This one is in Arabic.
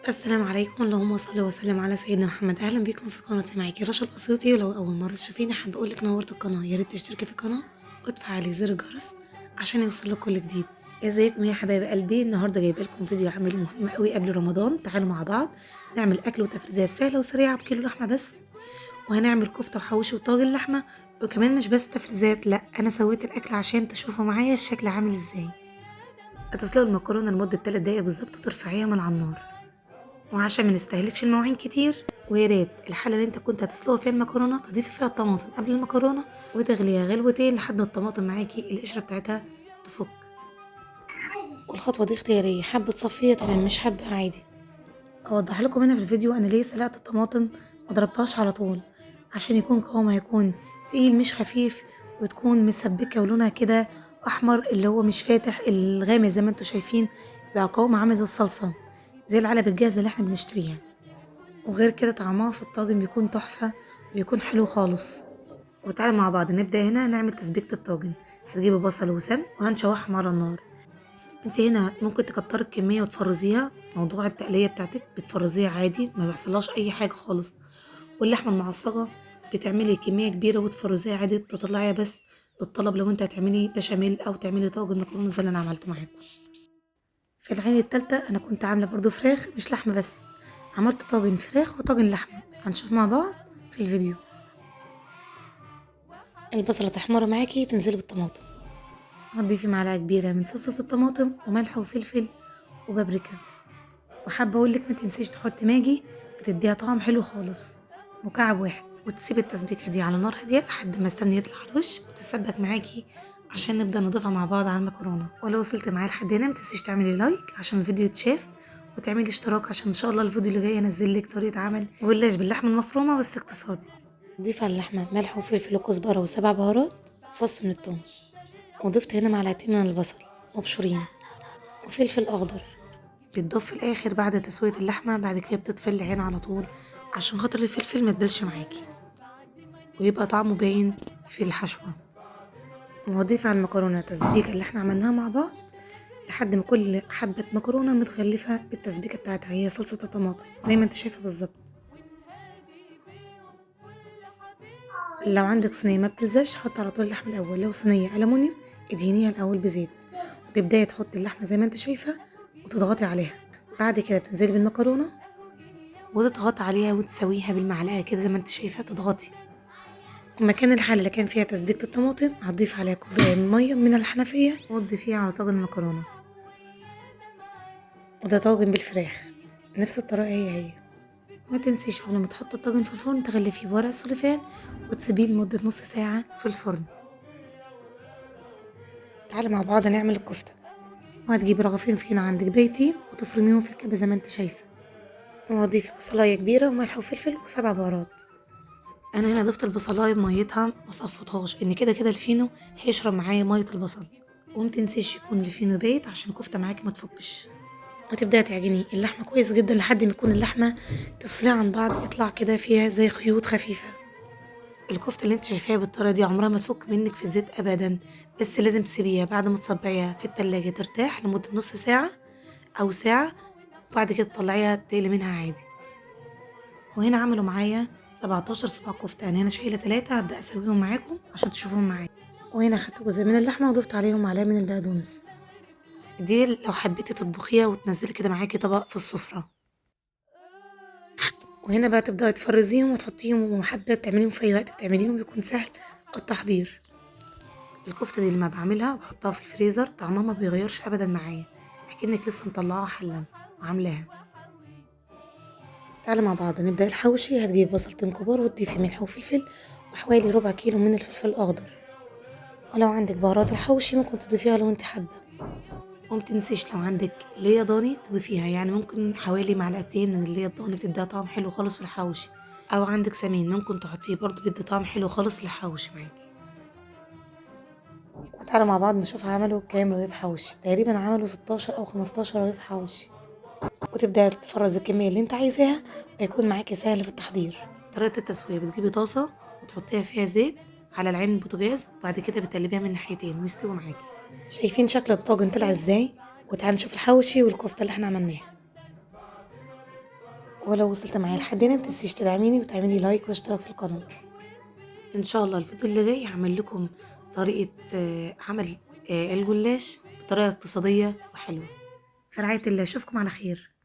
السلام عليكم، اللهم صل وسلم على سيدنا محمد. اهلا بيكم في قناتي، معاكي رشا الاسيوطي. ولو اول مره تشوفيني حابه اقولك نورت القناه، يا ريت تشتركي في القناه وتفعلي زر الجرس عشان يوصلك كل جديد. ازيكم يا حبايب قلبي؟ النهارده جايبه لكم فيديو عملي مهم قوي قبل رمضان. تعالوا مع بعض نعمل اكل وتفريزات سهله وسريعه بكيلو لحمه بس. وهنعمل كفته وحوشي وطاجن لحمه. وكمان مش بس تفريزات، لا، انا سويت الاكل عشان تشوفوا معايا الشكل عامل ازاي. هتسلقوا المكرونه لمده 3 دقايق بالظبط وترفعيها من على النار. وعشان ما نستهلكش المواعين كتير، ويا ريت الحله اللي انت كنت هتسلقي فيها المكرونه تضيفي فيها الطماطم قبل المكرونه وتغليها غلوتين لحد ما الطماطم معاكي القشره بتاعتها تفك. والخطوه دي اختياريه، حابه تصفيها تمام، مش حابه عادي. اوضح لكم هنا في الفيديو انا ليه سلقت الطماطم ما ضربتهاش على طول، عشان يكون قوامها يكون تقيل مش خفيف، وتكون مسبكه ولونها كده احمر اللي هو مش فاتح الغامق زي ما انتوا شايفين، بقى قوامها عامل زي الصلصه، زي العلب الجاهزه اللي احنا بنشتريها. وغير كده طعمها في الطاجن بيكون تحفة، بيكون حلو خالص. وتعالى مع بعض نبدأ هنا نعمل تسبيكة الطاجن. هتجيبي بصل وسمن وهنشوحهم على النار. انت هنا ممكن تكتري الكمية وتفرزيها، موضوع التقلية بتاعتك بتفرزيها عادي ما بيحصلهاش اي حاجة خالص. واللحمة المعصجة بتعملي كمية كبيرة وتفرزيها عادي، تطلعيها بس للطلب لو انت هتعملي بشاميل او تعملي طاجن مكرونة زي اللي انا عملته معاكم. في العين التالتة انا كنت عاملة برضو فراخ مش لحمة بس، عملت طاجن فراخ وطاجن لحمة، هنشوف مع بعض في الفيديو. البصلة تحمر معاكي تنزلي بالطماطم، هتضيفي معلقة كبيرة من صلصة الطماطم وملح وفلفل وبابريكا. وحابة اقولك ما تنسيش تحطي ماجي، بتديها طعم حلو خالص. مكعب واحد، وتسيبي التسبيكة دي على نار هادية لحد ما السمن يطلع على الوش وتتسبك معاكي عشان نبدأ نضيفها مع بعض على المكرونة. ولو وصلت معايا لحد هنا متنسيش تعملي لايك عشان الفيديو يتشاف، وتعملي اشتراك عشان ان شاء الله الفيديو اللي جاي انزل لك طريقة عمل جلاش باللحمة المفرومة بس اقتصادي. ضيف على اللحمة ملح وفلفل وكزبرة وسبع بهارات وفص من الثوم. وضفت هنا معلقتين من البصل مبشورين وفلفل اخضر، بيتضاف في الاخر بعد تسوية اللحمة. بعد كده بتطفي العين على طول عشان خاطر الفلفل ما تبلش معاكي ويبقى طعمه باين في الحشوة. وهضيف على المكرونة التسبيكة اللي احنا عملناها مع بعض لحد ما كل حبة مكرونة متغلفة بالتسبيكة بتاعتها، هي صلصة الطماطم زي ما انت شايفة بالظبط. لو عندك صينية ما بتلزقش حط على طول اللحم الأول، لو صينية ألمونيوم ادهنيها الأول بزيت وتبدأي تحطي اللحمة زي ما انت شايفة وتضغطي عليها. بعد كده بتنزلي بالمكرونة وتضغطي عليها وتسويها بالمعلقة كده زي ما انت شايفة، تضغطي. ومكان الحلة اللي كان فيها تسبيكة الطماطم هتضيف عليها كوباية من مية من الحنفية وتضيفيها على طاجن المكرونة. وده طاجن بالفراخ، نفس الطريقة هي. ما تنسيش قبل ما تحط الطاجن في الفرن تغلفيه بورق سلوفان وتسيبيه لمدة نص ساعة في الفرن. تعالى مع بعض نعمل الكفتة. وهتجيبي رغيفين فينو عندك بايتين وتفرميهم في الكبة زي ما انت شايفة. وهضيفي بصلاية كبيرة وملح وفلفل وسبع بهارات. انا هنا ضفت البصلاية بميتها ما صفطهاش، ان كده كده الفينو هيشرب معايا مية البصل. ومتنسيش يكون الفينو بايت عشان الكفتة معاكي ما تفكش. وتبدأي تعجني اللحمة كويس جدا لحد ما يكون اللحمة تفصليها عن بعض، يطلع كده فيها زي خيوط خفيفة. الكفتة اللي انت شايفاها بالطريقة دي عمرها ما تفك منك في الزيت ابدا، بس لازم تسيبيها بعد ما تصبعيها في التلاجة ترتاح لمدة نص ساعة او ساعة، وبعد كده تطلعيها تقلي منها عادي. وهنا عملوا معايا 17 صباع كفتة، يعني هنا شايلة 3 هبدأ اسويهم معاكم عشان تشوفوهم معايا. وهنا خدت جزء من اللحمة وضفت عليهم معلقة من البقدونس، دي لو حبيتي تطبخيها وتنزلي كده معاكي طبق في السفرة. وهنا بقى تبدأي تفرزيهم وتحطيهم، وحابة تعمليهم في أي وقت بتعمليهم بيكون سهل التحضير. الكفتة دي لما بعملها وبحطها في الفريزر طعمها ما بيغيرش أبدا معايا، أكنك لسه مطلعاها حلا وعاملاها. تعالى مع بعض نبدأ الحوشي. هتجيبي بصلتين كبار وتضيفي ملح وفلفل وحوالي ربع كيلو من الفلفل الأخضر. ولو عندك بهارات الحوشي ممكن تضيفيها لو انت حابة. ومتنسيش لو عندك ليا ضاني تضيفيها، يعني ممكن حوالي معلقتين من الليا الضاني بتديها طعم حلو خالص في الحوشي. او عندك سمين ممكن تحطيه برضو بيدي طعم حلو خالص للحوشي معاكي. وتعالى مع بعض نشوف عملوا كام رغيف حوشي. تقريبا عملوا 16 او 15 رغيف حوشي. وتبدأ تفرز الكمية اللي انت عايزاها ويكون معاكي سهل في التحضير. طريقة التسوية بتجيبي طاسة وتحطيها فيها زيت على العين البوتاجاز، وبعد كده بتقلبيها من ناحيتين ويستوي معاكي. شايفين شكل الطاجن طلع ازاي؟ وتعالى نشوف الحوشي والكفتة اللي احنا عملناها. ولو وصلت معايا لحد هنا متنسيش تدعميني وتعملي لايك واشتراك في القناة. ان شاء الله الفيديو اللي جاي هعمل لكم طريقة عمل الجلاش بطريقة اقتصادية وحلوة. في رعاية الله، اشوفكم على خير.